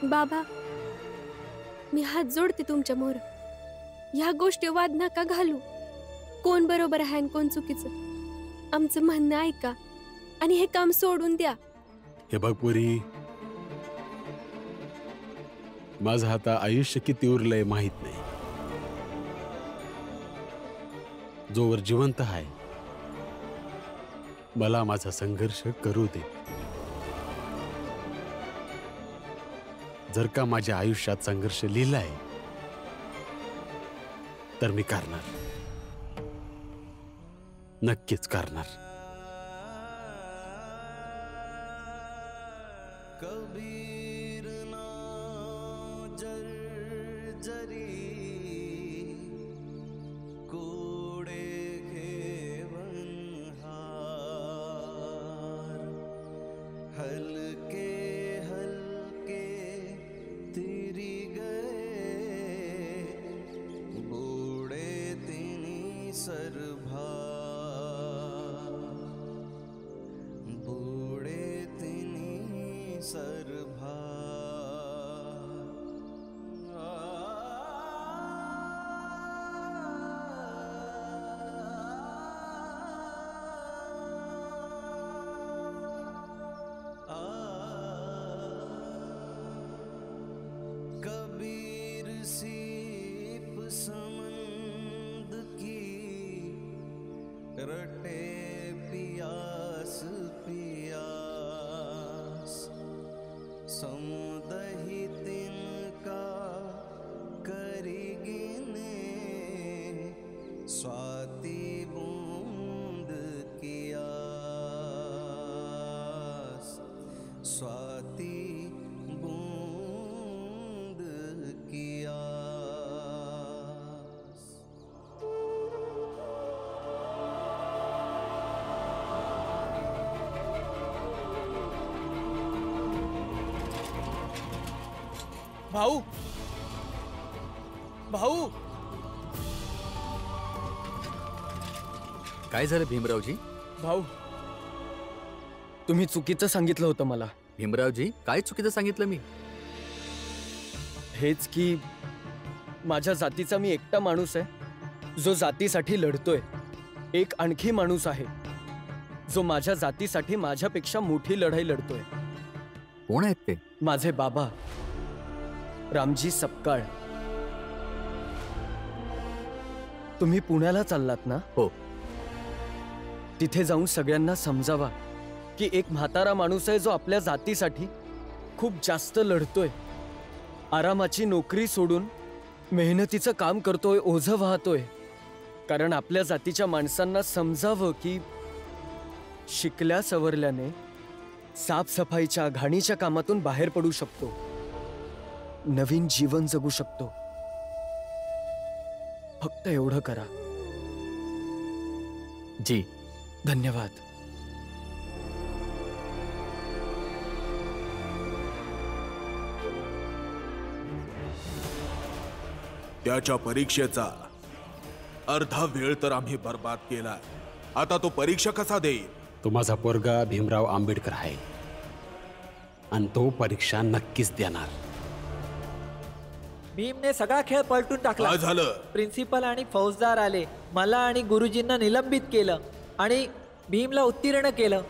बाबा, मी हात जोडते तुमच्या मोर. ह्या गोष्टी वाद नका घालू. कोण बरोबर आहे आणि कोण चुकीचं, आमचं म्हणणं ऐका आणि हे काम सोडून द्या. हे बघ पुरी, माझं आता आयुष्य किती उरलंय माहित नाही. जोवर जिवंत आहे मला माझा संघर्ष करू दे. जर का माझ्या आयुष्यात संघर्ष लिहिलाय तर मी करणार, नक्कीच करणार. कबीर ना जरी कोडे घेवन हार, हलके हलके तिरी गए बूढ़े तिनी सरभा, बूढ़े तिनी सरभा. कबीर सीप समंद की रटे पियास पियास, समुदही तिनका करी गिने स्वाति बूंद की आस, स्वाति बूंद की आस. भाऊ, भाऊ, काय झालं भीमरावजी? भाऊ, तुम्ही चुकीचं सांगितलं होतं मला. भीमरावजी, काय चुकीचं सांगितलं मी? हेच की माझ्या जातीचा मी एकटा माणूस आहे जो जातीसाठी लढतोय. एक आणखी माणूस आहे जो माझ्या जातीसाठी माझ्यापेक्षा मोठी लढाई लढतोय. कोण आहेत ते? माझे बाबा रामजी सपकाळ. तुम्ही पुण्याला चाललात ना? हो. तिथे जाऊन सगळ्यांना समजावा की एक म्हातारा माणूस आहे जो आपल्या जातीसाठी खूप जास्त लढतोय. आरामाची नोकरी सोडून मेहनतीचं काम करतोय, ओझं वाहतोय. कारण आपल्या जातीच्या माणसांना समजावं की शिकल्या सवरल्याने साफसफाईच्या घाणीच्या कामातून बाहेर पडू शकतो, नवीन जीवन जगू शकतो. फक्त एवढं करा. जी, धन्यवाद. त्याच्या परीक्षेचा अर्धा वेळ तर आम्ही बर्बाद केला. आता तो परीक्षा कसा देईल? तो माझा पोरगा भीमराव आंबेडकर आहे आणि तो परीक्षा नक्कीच देणार. भीमने सगळा खेळ पलटून टाकला. काय झालं? प्रिन्सिपल आणि फौजदार आले, मला आणि गुरुजींना निलंबित केलं आणि भीमला उत्तीर्ण केलं.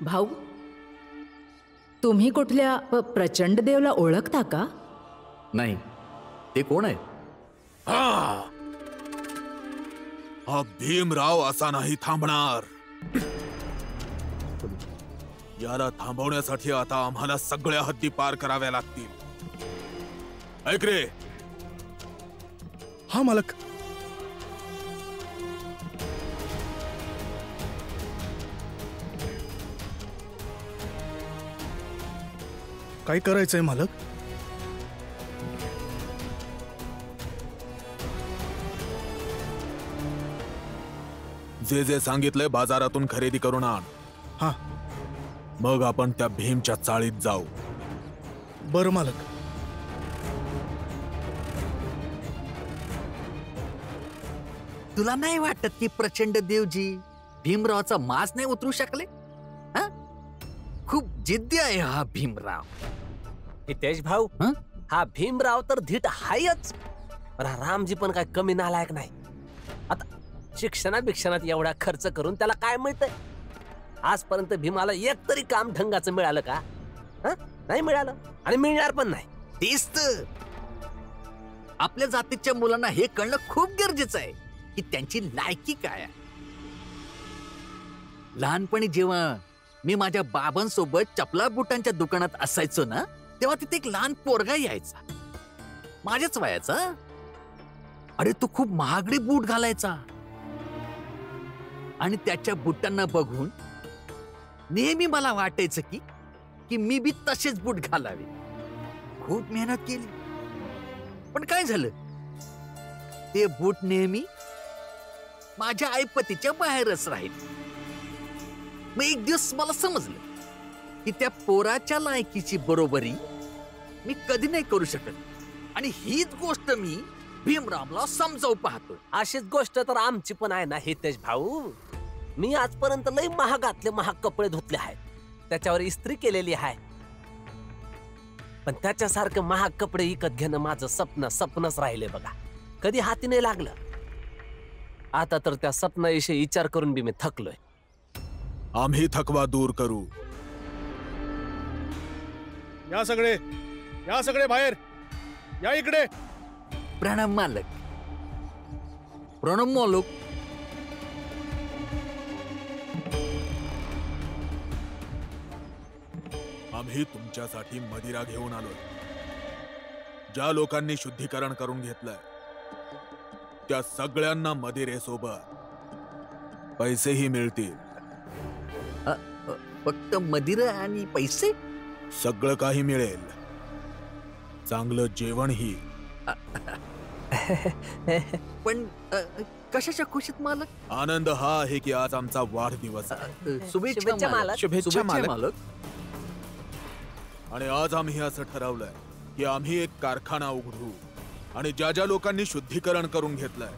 भाऊ, तुम्ही कुठल्या प्रचंड देवला ओळखता का? नाही. ते कोण आहे? हा भीमराव असा नाही थांबणार. याला थांबवण्यासाठी आता आम्हाला सगळ्या हद्दी पार कराव्या लागतील. ऐक रे. हा मालक. काय करायचंय मालक? जे जे सांगितलंय बाजारातून खरेदी करून आण. हा. मग आपण त्या भीमच्या चाळीत जाऊ. बरं मालक. तुला नाही वाटत की प्रचंड देवजी भीमरावचा मास नाही उतरू शकले? हा? जिद्दी आहे हा भीमराव. हितेश भाऊ, हं? हा भीमराव तर धीट हायच, पण हा रामजी पण काय कमी नालायक नाही. आता शिक्षणात एवढा खर्च करून त्याला काय मिळतंय? आजपर्यंत भीमाला एक तरी काम ढंगाचं मिळालं का? नाही मिळालं आणि मिळणार पण नाही. तेच तर आपल्या जातीच्या मुलांना हे कळणं खूप गरजेचं आहे की त्यांची लायकी काय आहे. लहानपणी जेव्हा मी माझ्या बाबांसोबत चपला बुटांच्या दुकानात असायचो ना, तेव्हा तिथे एक लहान पोरगा यायचा, माझ्याच वयाचा. अरे तो खूप महागडे बूट घालायचा आणि त्याच्या बुटांना बघून नेहमी मला वाटायचं की मी बी तसेच बूट घालावे. खूप मेहनत केली, पण काय झालं, ते बूट नेहमी माझ्या ऐपतीच्या बाहेरच राहिले. मग एक दिवस मला समजलं की त्या पोराच्या लायकीची बरोबरी मी कधी नाही करू शकत, आणि हीच गोष्ट मी भीमरावला समजावू पाहतो. अशीच गोष्ट तर आमची पण आहे ना हितेश भाऊ. मी आजपर्यंत लई महागातले महाग कपडे धुतले आहेत, त्याच्यावर इस्त्री केलेली आहे, पण त्याच्यासारखं महाग कपडे विकत घेणं माझं स्वप्नच राहिले बघा. कधी हाती नाही लागलं. आता तर त्या स्वप्नाविषयी विचार करून बी मी थकलोय. आम्ही थकवा दूर करू. या सगळे बाहेर या इकडे. प्रणाम मालक. प्रणाम मालक. आम्ही तुमच्यासाठी मदिरा घेऊन आलोय. ज्या लोकांनी शुद्धीकरण करून घेतलंय त्या सगळ्यांना मदिरेसोबत पैसेही मिळतील. फक्त मदिरा आणि पैसे? सगळं काही मिळेल. चांगलं जेवणही. पण कशाच्या खुशीत मालक? आनंद हा आहे की आज आमचा वाढदिवस आहे. शुभेच्छा मालक. शुभेच्छा मालक. आणि आज आम्ही असं ठरवलंय की आम्ही एक कारखाना उघडू आणि ज्या ज्या लोकांनी शुद्धीकरण करून घेतलंय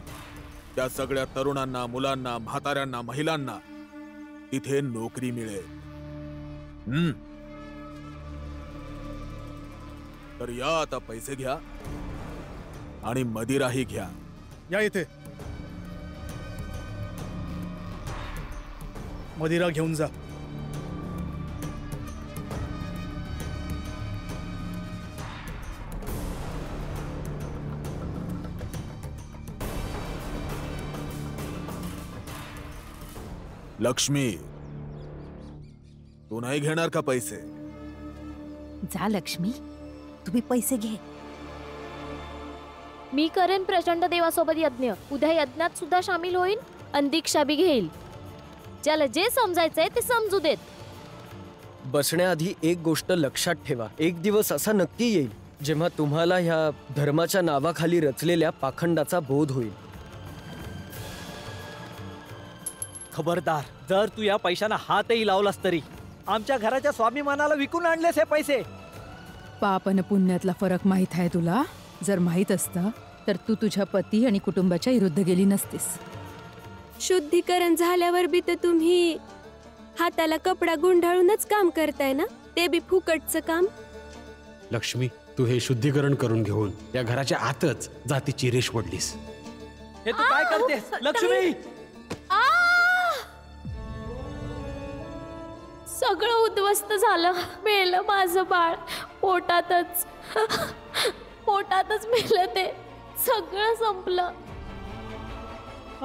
त्या सगळ्या तरुणांना, मुलांना, म्हाताऱ्यांना, महिलांना तिथे नोकरी मिळेल. तर या आता पैसे घ्या आणि मदिराही घ्या. या इथे मदिरा घेऊन जा. लक्ष्मी, तू नाही घेणार का पैसे? जा लक्ष्मी, तुम्ही पैसे घे. मी करेन प्रचंड देवासोबत यज्ञ. उद्या यज्ञात सुद्धा सामील होईल आणि दीक्षा बी घेईल. ज्याला जे समजायचंय ते समजू देत. बसण्याआधी एक गोष्ट लक्षात ठेवा. एक दिवस असा नक्की येईल जेव्हा तुम्हाला ह्या धर्माच्या नावाखाली रचलेल्या पाखंडाचा बोध होईल. खबरदार, जर तू या पैशांना हातही लावलास तरी आमच्या घराच्या स्वाभिमानाला विकून आणलेस हे पैसे. पाप आणि पुण्यातला फरक माहीत आहे तुला? जर माहीत असतं तर तू तुझ्या पती आणि कुटुंबाच्या विरुद्ध गेली नसतीस. शुद्धीकरण झाल्यावर बी तर तुम्ही हाताला कपडा गुंडाळूनच काम करताय ना, ते बी फुकटचं काम. लक्ष्मी, तू हे शुद्धीकरण करून घेऊन या घराच्या आतच जातीची रेष ओढलीस. हे तू काय करतेस लक्ष्मी? सगळं उद्ध्वस्त झालं. मेलं माझं बाळ पोटातच मेलं. ते सगळं संपलं.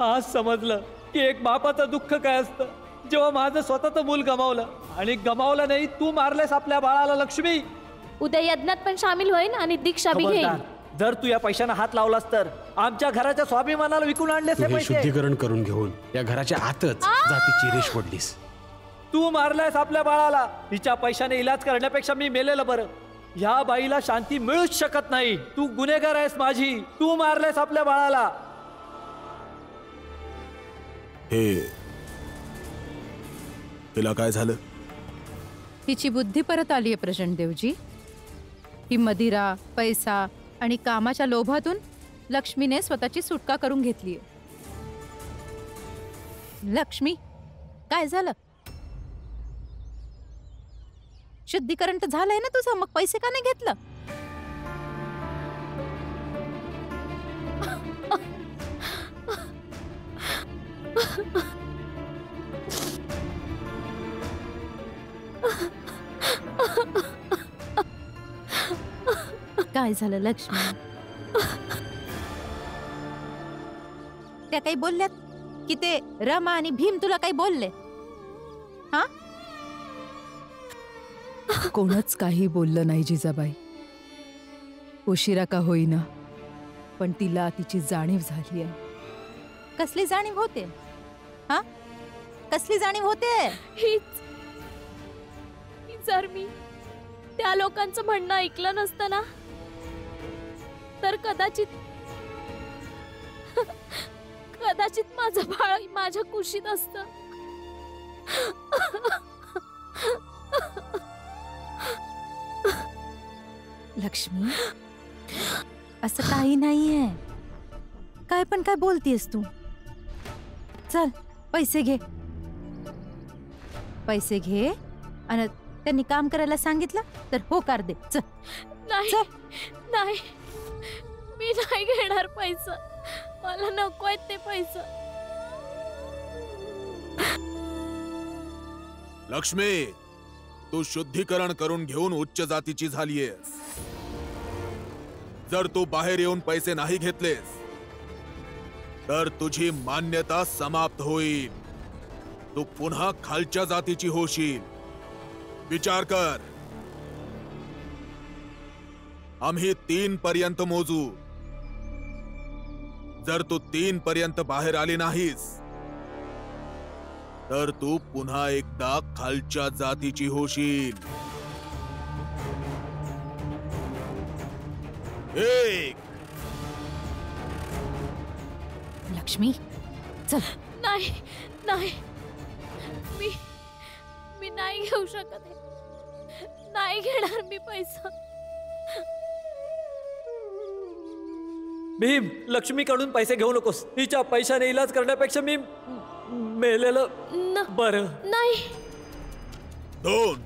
आज समजलं की एक बापाचं दुःख काय असतं जेव्हा माझं स्वतःचं मूल गमावलं. आणि गमावलं नाही, तू मारलेस आपल्या बाळाला. लक्ष्मी, उद्या यज्ञात पण सामील होईन आणि दीक्षा बी घेईन. जर तू या पैशांना हात लावलास तर आमच्या घराच्या स्वाभिमानाला विकून आणलेस तू हे हे पैसे. शुद्धीकरण करून घेऊन या घराच्या आतच जातीची रेष ओढलीस. तू मारलायस आपल्या बाळाला. हिच्या पैशाने इलाज करण्यापेक्षा मी मेलेलं बरं. ह्या बाईला शांती मिळूच शकत नाही. तू गुन्हेगार आहेस माझी. तू मारलायस आपल्या बाळाला. तिला काय झालं? तिची बुद्धी परत आली आहे प्रचंड देवजी. ही मदिरा, पैसा आणि कामाच्या लोभातून लक्ष्मीने स्वतःची सुटका करून घेतलीये. लक्ष्मी, काय झालं? शुद्धीकरण तर झालंय ना तुझं, मग पैसे का नाही घेतलं? काय झालं लक्ष्मी? त्या काही बोलल्यात की ते रमा आणि भीम तुला काही बोलले? हा? कोणच काही बोललं नाही जिजाबाई. उशिरा का होईना पण तिला तिची जाणीव झाली आहे. कसली जाणीव होते? हा, कसली जाणीव होते? हीच जर मी त्या लोकांचं म्हणणं ऐकलं नसतं ना तर कदाचित माझं बाळ माझ्या कुशीत असतं. लक्ष्मी, असं काही नाहीये. काय पण काय बोलतीयस तू? चल पैसे घे, पैसे घे. आणि त्यांनी काम करायला सांगितलं तर होकार दे. चल. नाही नाही, मी नाही घेणार पैसा. मला नको आहेत ते पैसा. लक्ष्मी, तू शुद्धीकरण करून घेऊन उच्च जातीची झालीयस. जर तू बाहेर येऊन पैसे नाही घेतलेस तर तुझी मान्यता समाप्त होईल. तू पुन्हा खालच्या जातीची होशील. विचार कर. आम्ही 3 पर्यंत मोजू. जर तू 3 पर्यंत बाहेर आली नाहीस तर तू पुन्हा एकदा खालच्या जातीची होशील. 1. लक्ष्मी चल. नाही नाही, मी नाही घेऊ शकत. नाही घेणार मी पैसा. भीम, लक्ष्मीकडून पैसे घेऊ नकोस. तिच्या पैशाने इलाज करण्यापेक्षा मी मेलेलं बरं. नाही. 2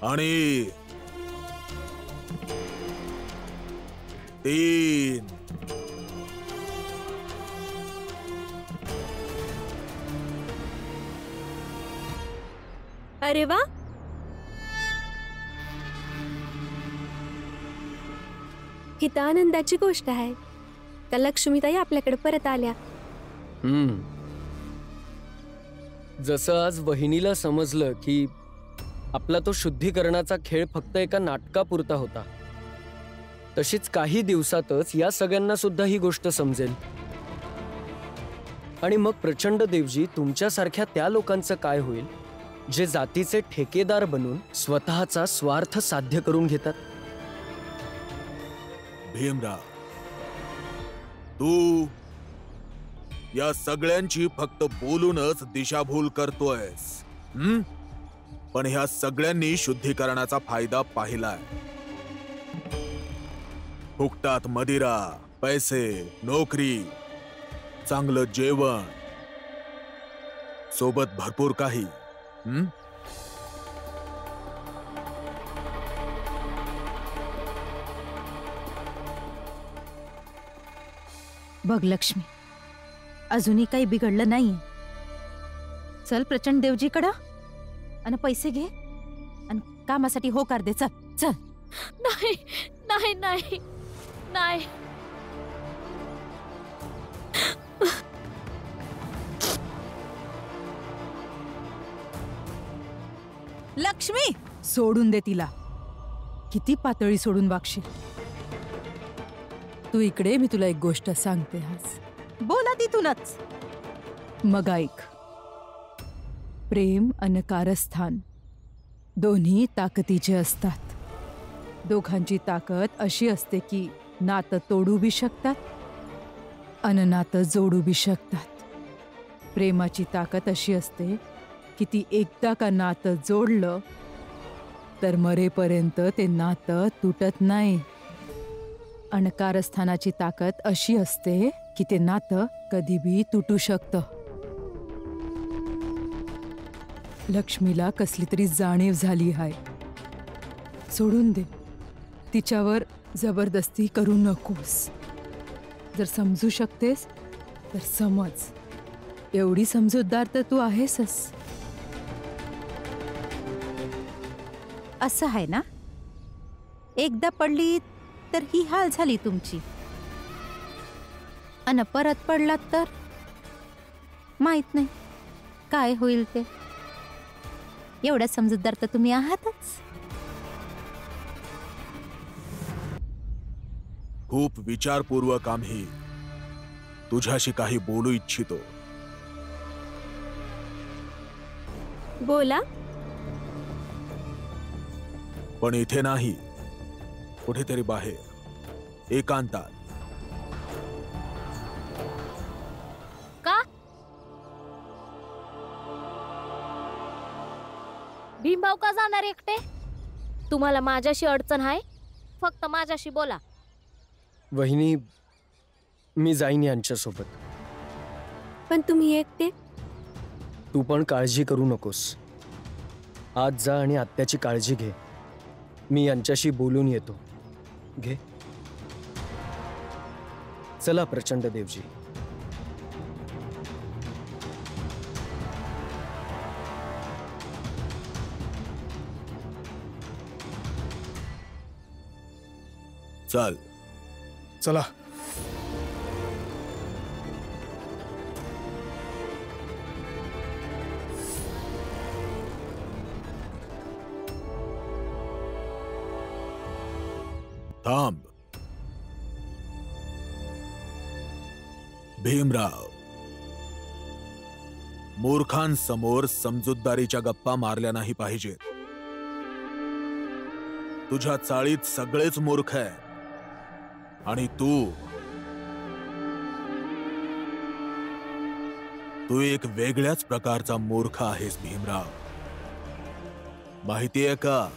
आणि 3. अरे वा, ही तर आनंदाची गोष्ट आहे का लक्ष्मीताई आपल्याकडे परत आल्या. जसं आज वहिनीला समजलं की आपला तो शुद्धीकरणाचा खेळ फक्त एका नाटकापुरता होता, तशीच काही दिवसातच या सगळ्यांना सुद्धा ही गोष्ट समजेल. आणि मग प्रचंड देवजी तुमच्यासारख्या त्या लोकांचं काय होईल जे जातीचे ठेकेदार बनून स्वतःचा स्वार्थ साध्य करून घेतात. भीमराव, तू या सगळ्यांची फक्त बोलूनच दिशाभूल करतोयस. पण ह्या सगळ्यांनी शुद्धीकरणाचा फायदा पाहिलाय. फुकटात मदिरा, पैसे, नोकरी, चांगलं जेवण, सोबत भरपूर काही. बघ लक्ष्मी, अजूनही काही बिघडलं नाही. चल प्रचंड देवजीकडं आणि पैसे घे आणि कामासाठी होकार दे. चल चल. नाही नाही नाही नाही. लक्ष्मी, सोडून दे तिला. किती पातळी सोडून वागशील तू. इकडे मी तुला एक गोष्ट सांगते. आज बोला तिथूनच. मग ऐक. प्रेम आणि कारस्थान दोन्ही ताकदीचे असतात. दोघांची ताकद अशी असते की नातं तोडू बी शकतात आणि नातं जोडू बी शकतात. प्रेमाची ताकद अशी असते की ती एकदा का नातं जोडलं तर मरेपर्यंत ते नातं तुटत नाही. आणि कारस्थानाची ताकद अशी असते की ते नातं कधी बी तुटू शकतं. लक्ष्मीला कसली तरी जाणीव झाली आहे. सोडून दे, तिच्यावर जबरदस्ती करू नकोस. जर समजू शकतेस तर समज. एवढी समजूतदार तर तू आहेसच. असं आहे ना, एकदा पडली तर ही हाल झाली तुमची, अन परत पडलात तर माहित नाही काय होईल ते. एवढ्या समजूतदार तर तुम्ही आहातच. खूप विचारपूर्वक आम्ही तुझ्याशी काही बोलू इच्छितो. बोला. पण इथे नाही, कुठेतरी बाहेर एकांतात. का? भीमभाऊ का जाणार एकटे? तुम्हाला माझ्याशी अडचण आहे? फक्त माझ्याशी बोला. वहिनी, मी जाईन यांच्यासोबत. पण तुम्ही एकटे? तू पण काळजी करू नकोस. आज जा आणि आत्याची काळजी घे. मी यांच्याशी बोलून येतो. घे. चला प्रचंड देवजी. चल. चला. थांब. भीमराव, मूर्खांसमोर समजूतदारीच्या गप्पा मारल्या नाही पाहिजेत. तुझ्या चाळीत सगळेच मूर्ख आहे आणि तू एक वेगळ्याच प्रकारचा मूर्ख आहेस भीमराव. माहितीये का?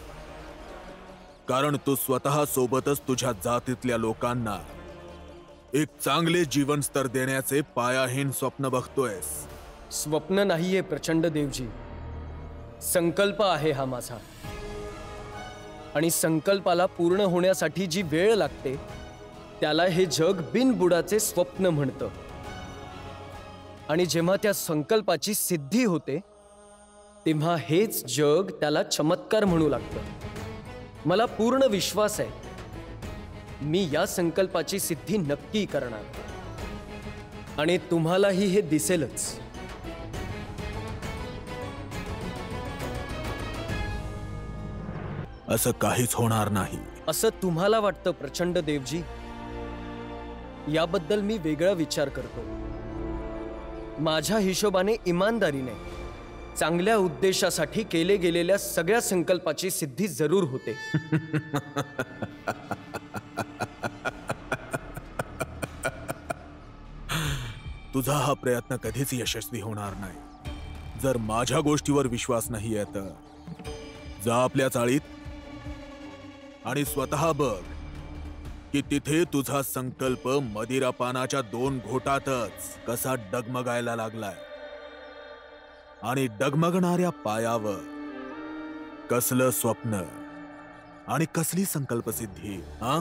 कारण तू स्वतः सोबतच तुझ्या जातीतल्या लोकांना एक चांगले जीवन स्तर देण्याचे पायाहीन स्वप्न बघतोयस. स्वप्न नाहीये प्रचंड देवजी, संकल्प आहे हा माझा. आणि संकल्पाला पूर्ण होण्यासाठी जी वेळ लागते त्याला हे जग बिनबुडाचे स्वप्न म्हणतं. आणि जेव्हा त्या संकल्पाची सिद्धी होते तेव्हा हेच जग त्याला चमत्कार म्हणू लागतं. मला पूर्ण विश्वास आहे मी या संकल्पाची सिद्धी नक्की करणार. आणि तुम्हालाही हे दिसेलच. असं काहीच होणार नाही असं तुम्हाला वाटतं प्रचंड देवजी? याबद्दल मी वेगळा विचार करतो. माझ्या हिशोबाने इमानदारीने चांगल्या उद्देशासाठी केले गेलेल्या सगळ्या संकल्पाची सिद्धी जरूर होते. तुझा हा प्रयत्न कधीच यशस्वी होणार नाही. जर माझ्या गोष्टीवर विश्वास नाही आहे तर जा आपल्या चाळीत आणि स्वतः बघ की तिथे तुझा संकल्प मदिरापानाच्या 2 घोटातच कसा डगमगायला लागलाय. आणि डगमगणाऱ्या पायावर कसलं स्वप्न आणि कसली संकल्पसिद्धी. हा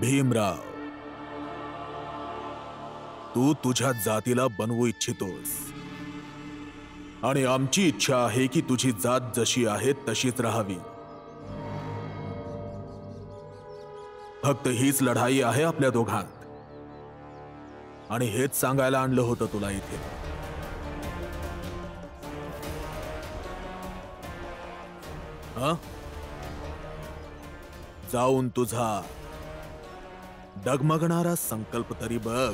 भीमराव, तू तुझ्या जातीला बनवू इच्छितोस आणि आमची इच्छा आहे की तुझी जात जशी आहे तशीच राहावी. फक्त हीच लढाई आहे आपल्या दोघांत आणि हेच सांगायला आणलं होतं तुला इथे. जाऊन तुझा डगमगणारा संकल्प तरी बघ.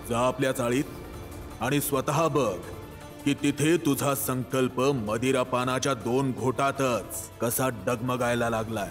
जा आपल्या चाळीत आणि स्वतः बघ की तिथे तुझा संकल्प मदिरापानाच्या 2 घोटातच कसा डगमगायला लागलाय.